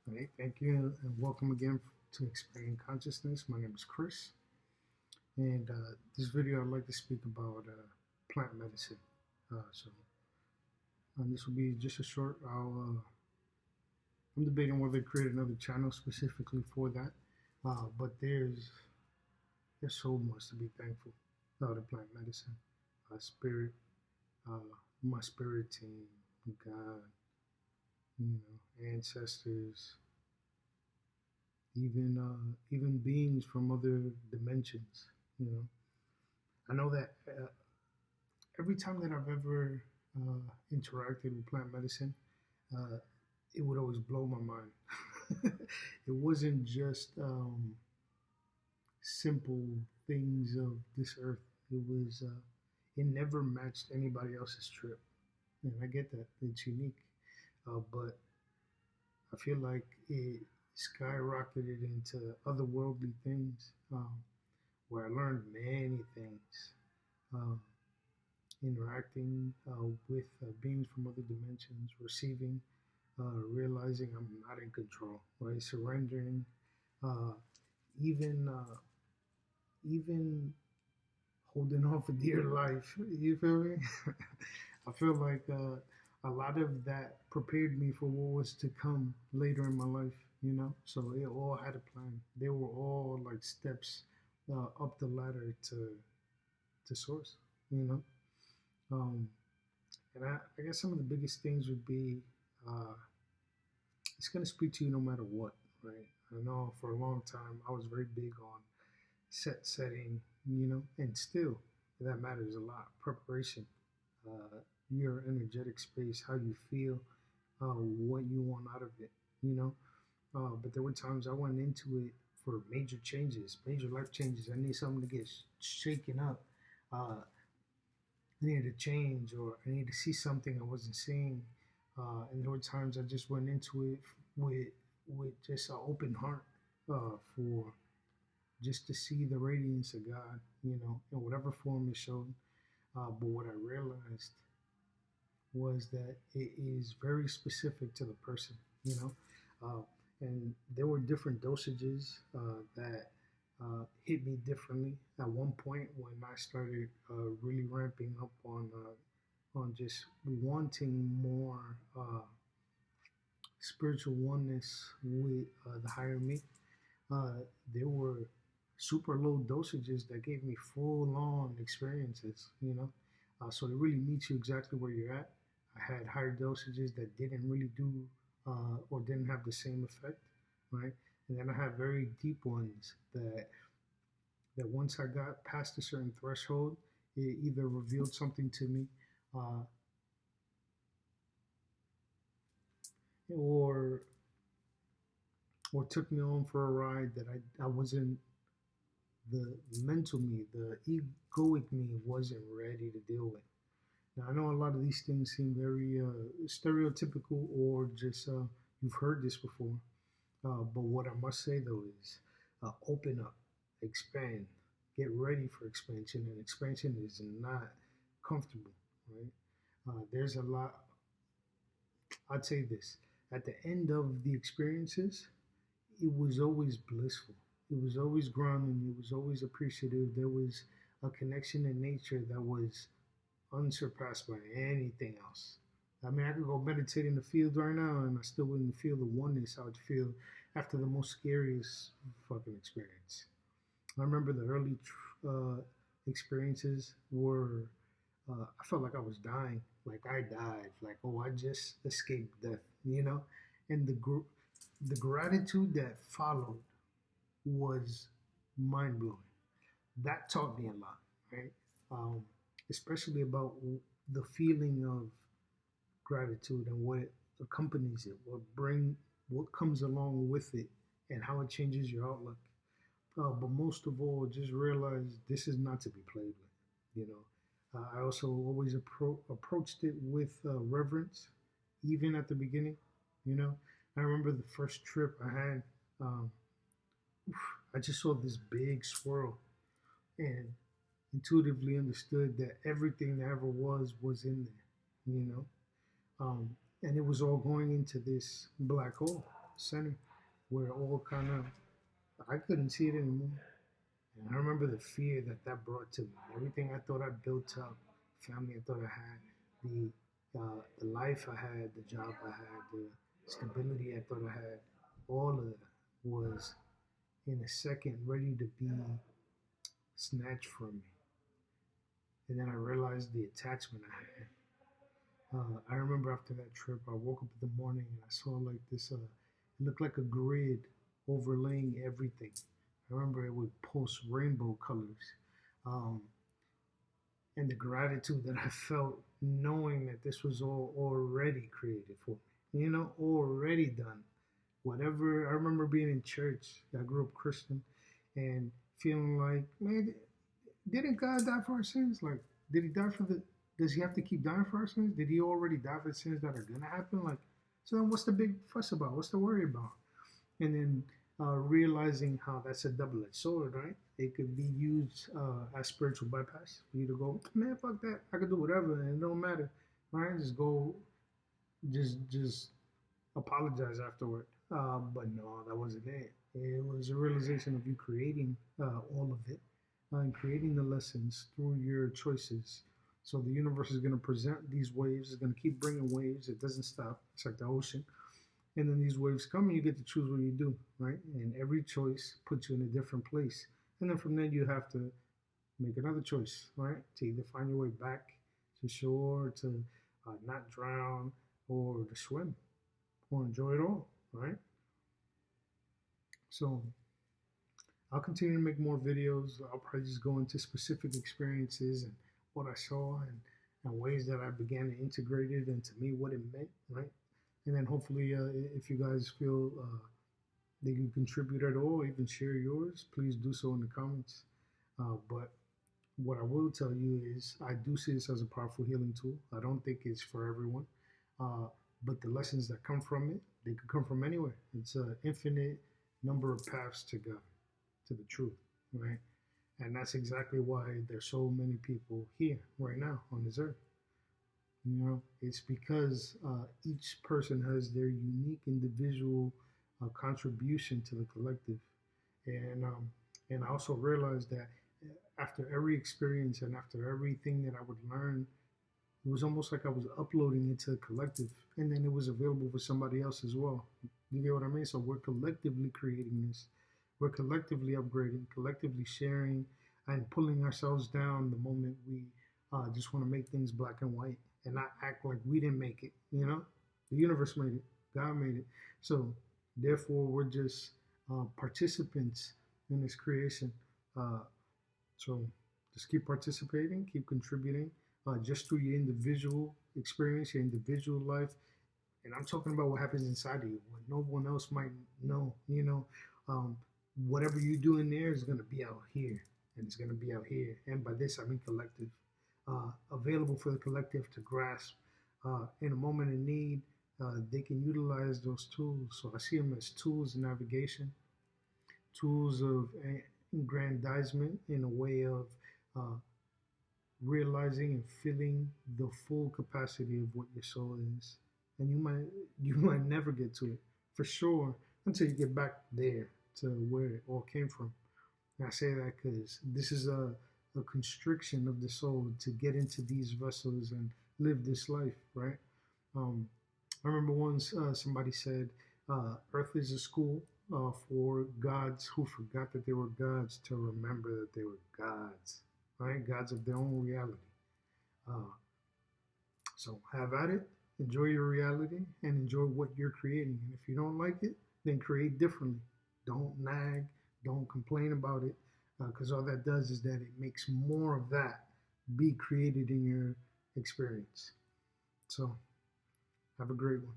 Hey, thank you, and welcome again to Expanding Consciousness. My name is Chris, and this video I'd like to speak about plant medicine. This will be just a short. I'm debating whether to create another channel specifically for that, but there's so much to be thankful about the plant medicine, spirit, uh, my spirit team, God, ancestors, even beings from other dimensions. You know, I know that every time that I've ever interacted with plant medicine, uh, it would always blow my mind. It wasn't just simple things of this earth. It never matched anybody else's trip, and I get that it's unique, but I feel like it skyrocketed into otherworldly things, where I learned many things, um, interacting with beings from other dimensions, receiving, realizing I'm not in control, right? Surrendering, uh, even even holding on for dear life. You feel me? I feel like a lot of that prepared me for what was to come later in my life. So it all had a plan. They were all like steps up the ladder to source. You know, um, and I guess some of the biggest things would be uh, it's going to speak to you no matter what, right? I know for a long time I was very big on setting, and still that matters a lot. Preparation, your energetic space, how you feel, what you want out of it, you know. But there were times I went into it for major changes, major life changes. I need something to get shaken up. I needed to change, or I needed to see something I wasn't seeing. And there were times I just went into it with just an open heart, for just to see the radiance of God, in whatever form it showed. But what I realized was that it is very specific to the person, you know. Uh, and there were different dosages that hit me differently. At one point, when I started really ramping up on just wanting more spiritual oneness with the higher me, uh, there were super low dosages that gave me full on experiences, so it really meets you exactly where you're at. I had higher dosages that didn't really do or didn't have the same effect, right? And then I had very deep ones that once I got past a certain threshold, it either revealed something to me, uh, or or took me on for a ride that I wasn't, the mental me, the egoic me wasn't ready to deal with. Now, I know a lot of these things seem very stereotypical, or just you've heard this before. But what I must say though is open up, expand, get ready for expansion. And expansion is not comfortable, right? There's a lot. I'd say this: at the end of the experiences, it was always blissful. It was always grounding. It was always appreciative. There was a connection in nature that was unsurpassed by anything else. I mean, I could go meditate in the field right now and I still wouldn't feel the oneness I would feel after the most scariest fucking experience. I remember the early experiences were, I felt like I was dying, like I died, like, oh, I just escaped death, And the gratitude that followed was mind blowing. That taught me a lot, right? Um, Especially about the feeling of gratitude and what it accompanies it, what comes along with it, and how it changes your outlook. But most of all, just realize this is not to be played with. I also always approached it with reverence, even at the beginning. You know, I remember the first trip I had. Um, I just saw this big swirl and intuitively understood that everything that ever was in there. You know, and it was all going into this black hole. center where all kind of, I couldn't see it anymore. And I remember the fear that that brought to me. Everything I thought I built up, family I thought I had, the life I had, the job I had, the stability I thought I had, all of that was in a second ready to be snatched from me. And then I realized the attachment I had. I remember after that trip, I woke up in the morning and I saw like this, it looked like a grid overlaying everything. I remember it would pulse rainbow colors. Um, and the gratitude that I felt knowing that this was all already created for me, already done. Whatever, I remember being in church, I grew up Christian, and feeling like, man, didn't God die for our sins? Like, did he die for does he have to keep dying for our sins? Did he already die for the sins that are gonna happen? Like, so then what's the big fuss about? What's the worry about? And then realizing how that's a double-edged sword, right? It could be used as spiritual bypass for you to go, man, fuck that. I could do whatever, and it don't matter, right? Just go, just apologize afterward. But no, that wasn't it. It was a realization of you creating all of it and creating the lessons through your choices. So the universe is going to present these waves. It's going to keep bringing waves. It doesn't stop. It's like the ocean. And then these waves come and you get to choose what you do, right? And every choice puts you in a different place. And then from there you have to make another choice, right? To either find your way back to shore, to not drown, or to swim, or enjoy it all, right? So I'll continue to make more videos. I'll probably just go into specific experiences and what I saw and ways that I began to integrate it, and to me what it meant, right? And then hopefully, if you guys feel that you contribute at all, even share yours, please do so in the comments. But what I will tell you is I do see this as a powerful healing tool. I don't think it's for everyone. But the lessons that come from it, they could come from anywhere. It's an infinite number of paths to God, to the truth, right? And that's exactly why there's so many people here right now on this earth. It's because each person has their unique individual contribution to the collective. And I also realized that after every experience and after everything that I would learn, it was almost like I was uploading it to the collective, and then it was available for somebody else as well. You get what I mean? So we're collectively creating this. We're collectively upgrading, collectively sharing, and pulling ourselves down the moment we just want to make things black and white and not act like we didn't make it. The universe made it, God made it. So therefore, we're just participants in this creation. So just keep participating, keep contributing, just through your individual experience, your individual life. And I'm talking about what happens inside of you, what no one else might know. Whatever you do in there is going to be out here, and it's going to be out here. And by this, I mean collective. Available for the collective to grasp. In a moment of need, they can utilize those tools. So I see them as tools of navigation, tools of aggrandizement in a way of realizing and feeling the full capacity of what your soul is. And you might never get to it, for sure, until you get back there to where it all came from. And I say that because this is a constriction of the soul to get into these vessels and live this life, right? I remember once somebody said, Earth is a school for gods who forgot that they were gods to remember that they were gods, right? Gods of their own reality. So have at it, enjoy your reality, and enjoy what you're creating. And if you don't like it, then create differently. Don't nag, don't complain about it, because all that does is that it makes more of that be created in your experience. So have a great one.